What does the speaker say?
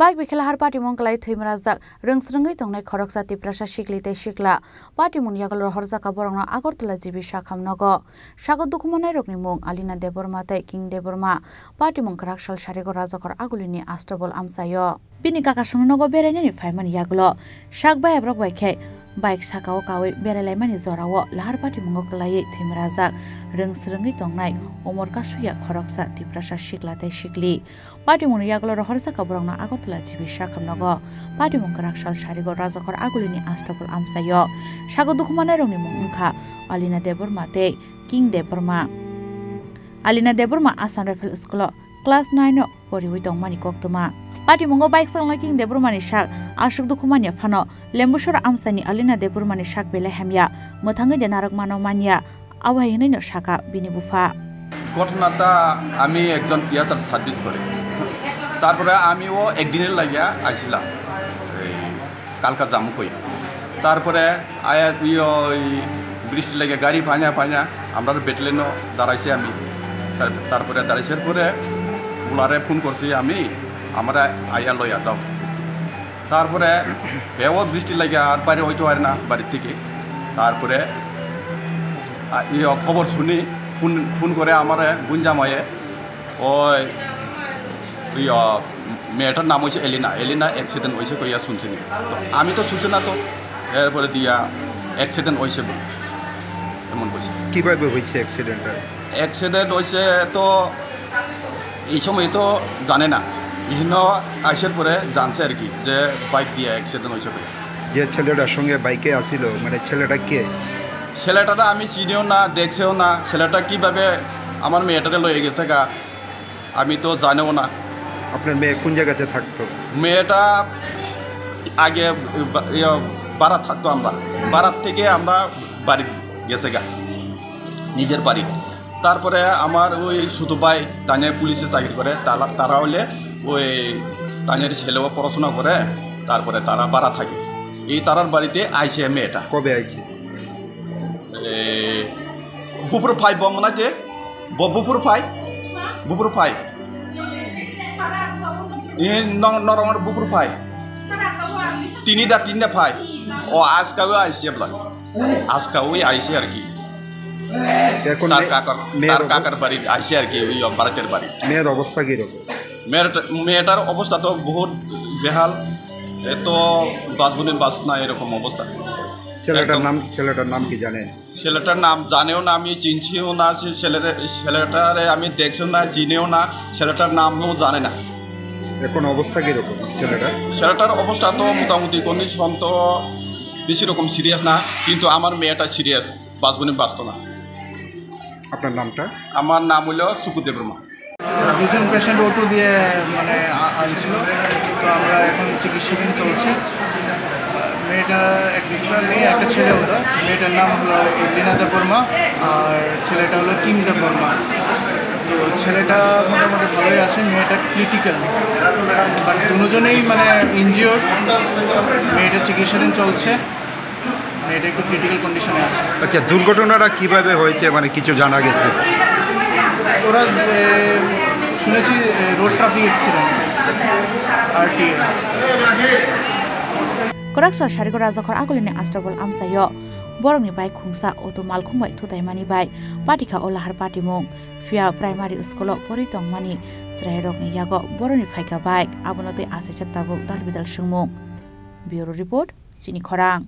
Baik bikela har party mong kalai thimra jak rengsrengai tongnai khorok jati prasa sikli te sikla party mun yagal hor jaka borongna Agartala jibi sakhamnogo sago dukumanai rokni mung Alina Deborma tei King Deborma party mung karaksal sarigo rajakor agulini astobol amsayo bini kaka sungnogo berenani faimani yaglo sakbai abrok baikhe bike sakao kawi berelaimani jorao lahar party mungo kalai thimra jak rengsrengai tongnai omor kasuya khoroksa tiprasa sikla tei sikli party mun yagal hor jaka borongna Agartala jibi sakhamnogo party mung karaksal sarigo rajakor agulini astobol amsayo sago dukumanai rokni mung ungkha Alina Deborma tei King Deborma Alina Deborma Assam Rifle School class 9 poriwi tongmani koktuma party mungo bike salna King Deborma ni sak ashuk dukumani phano lembusor amsani Alina Deborma ni sak bele hamya mothangai de narak mano mania awai no saka bini bufa ঘটনাটা আমি একজন টিয়াচার service করি তারপরে আমিও একদিনের লাগিয়া আইছিলাম এই কালকা জামু কই তারপরে আয়া ওই বৃষ্টি লাগে গাড়ি পাña আমরা বেটলেনও দাঁড়াইছি আমি তারপরে দাঁড়াইছের পরে ওলারে ফোন করছি আমি আমরা আয়া লইয়া দাও তারপরে বেও বৃষ্টি লাগে আর বাইরে হইতো আর না বাড়ি থেকে তারপরে খবর শুনি ফোন করে আমার গুঞ্জামায়ে ওই মেয়েটার নাম হয়েছে এলিনা অ্যাক্সিডেন্ট হয়েছে কইয়া শুনছি আমি তো শুনছি না তো এরপরে দিয়া অ্যাক্সিডেন্ট হয়েছে বলে এমন কইছে কিভাবে হয়েছে অ্যাক্সিডেন্ট হয়েছে তো এই সময় তো জানে না ইহন আইসের পরে জানছে আর কি যে বাইক দিয়ে অ্যাক্সিডেন্ট হয়েছে যে ছেলেটার সঙ্গে বাইকে আসিল মানে ছেলেটা কে ছেলেটা আমি চিনিও না দেখছেও না ছেলেটা কিভাবে আমার মেয়েটাকে লয়ে গেছে গা আমি তো জানিও না আপনার মেয়ে কোন জায়গাতে থাকতো মেয়েটা আগে বারাত থাকতো আমরা বারাত থেকে আমরা বাড়ি গেছে গা নিজের বাড়ি তারপরে আমার ওই ছোটো ভাই তানিয়া পুলিশে চাকরি করে তারা হলে ওই তানিয়ার ছেলেও পড়াশোনা করে তারপরে তারা বাড়া থাকে এই তারার বাড়িতে আইছে মেয়েটা কবে আইছে বুপুর ফাই বম না যে বুপুর ফাই নরঙর বুপুর ফাই তিনটা ফাই ও আজকাও আইসে আজকাও আইসে আর কি কাকার বাড়ি আইসে আর কি ওই বারাতের বাড়ি মেয়ের অবস্থা কিরকম মেয়েটার অবস্থা তো বহুত বেহাল এত বাঁচবনের বাঁচ না এরকম অবস্থা ছেলেটার নাম কি জানেন ছেলেটার নাম জানেও না আমি চিনছিও না ছেলেটারে আমি দেখছিও না চিনেও না ছেলেটার নামও জানে না এখন অবস্থা কিরকম ছেলেটার অবস্থা তো মোটামুটি কন্ডিশন তো বেশি রকম সিরিয়াস না কিন্তু আমার মেয়েটা সিরিয়াস বাঁচবনে বাঁচত না আপনার নামটা আমার নাম হলো সুকুদেব বর্মা দুজন পেশেন্ট অটো দিয়ে মানে আনছিল তো আমরা এখন চিকিৎসাধীন চলছে মেয়েটা একটা মেয়ে একটা ছেলে হলো মেয়েটার নাম হলো এলিনা দেববর্মা আর ছেলেটা হলো কিং দেববর্মা তো ছেলেটা মোটামুটি ভালোই আছে মেয়েটা ক্রিটিক্যাল বাট দুজনেই মানে ইনজিওর্ড মেয়েটা চিকিৎসাধীন চলছে মেয়েটা একটু ক্রিটিক্যাল কন্ডিশনে আছে আচ্ছা দুর্ঘটনাটা কিভাবে হয়েছে মানে কিছু জানা গেছে ওরা শুনেছি road traffic accident RTA Koraksal sarigo rajakor agulini astobol amsayo borongni bai khungsa auto malkhungbai thutaimani bai patika olahar party mung fia primary school pori tongmani srairokni yago boroni phaika bai abonote ase chattabo dalbidal sungmung bureau report chini khorang